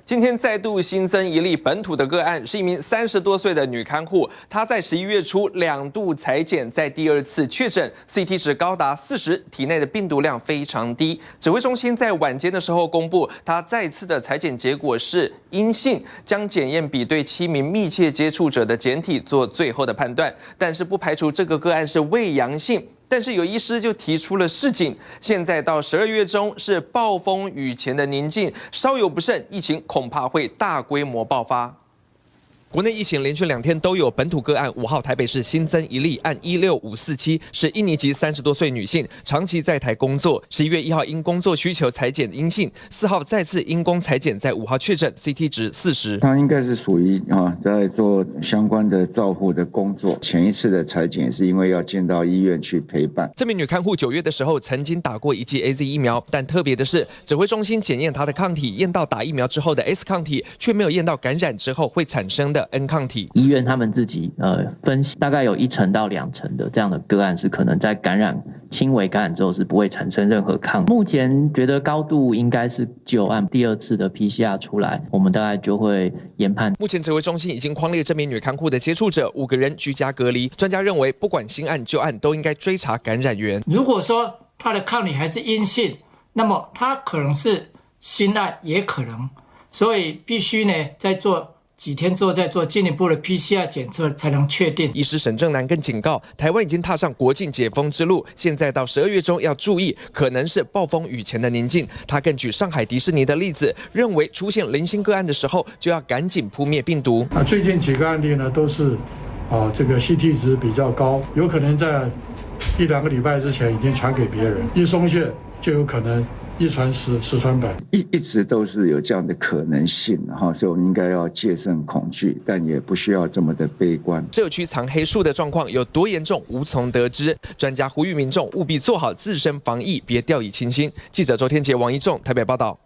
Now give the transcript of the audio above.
今天再度新增一例本土的个案，是一名30多岁的女看护。她在11月初2度采检，在第2次确诊 ，CT 值高达40，体内的病毒量非常低。指挥中心在晚间的时候公布，她再次的采检结果是阴性，将检验比对7名密切接触者的检体做最后的判断，但是不排除这个个案是伪阳性。 但是有医师就提出了示警，现在到12月中是暴风雨前的宁静，稍有不慎，疫情恐怕会大规模爆发。 国内疫情连续2天都有本土个案，5号台北市新增一例，案16547，是印尼籍30多岁女性，长期在台工作。11月1号因工作需求采检阴性，4号再次因公采检，在5号确诊 ，CT 值40。她应该是属于在做相关的照护的工作。前一次的采检是因为要进到医院去陪伴。这名女看护9月的时候曾经打过1剂 AZ 疫苗，但特别的是，指挥中心检验她的抗体，验到打疫苗之后的 S 抗体，却没有验到感染之后会产生的 N 抗体。医院他们自己分析，大概有1成到2成的这样的个案是可能在轻微感染之后是不会产生任何抗体。目前觉得高度应该是旧案，第2次的 PCR 出来，我们大概就会研判。目前指挥中心已经匡列这名女看护的接触者5个人居家隔离。专家认为，不管新案旧案，都应该追查感染源。如果说他的抗体还是阴性，那么他可能是新案，也可能，所以必须呢在做。 几天之后再做进一步的 PCR 检测，才能确定。医师沈正南更警告，台湾已经踏上国境解封之路，现在到12月中要注意，可能是暴风雨前的宁静。他更举上海迪士尼的例子，认为出现零星个案的时候，就要赶紧扑灭病毒。最近几个案例呢，都是这个 CT 值比较高，有可能在1、2个礼拜之前已经传给别人，一松懈就有可能。 1传10，10传100，一直都是有这样的可能性所以我们应该要戒慎恐惧，但也不需要这么的悲观。社区藏黑数的状况有多严重，无从得知。专家呼吁民众务必做好自身防疫，别掉以轻心。记者周天杰、王一仲台北报道。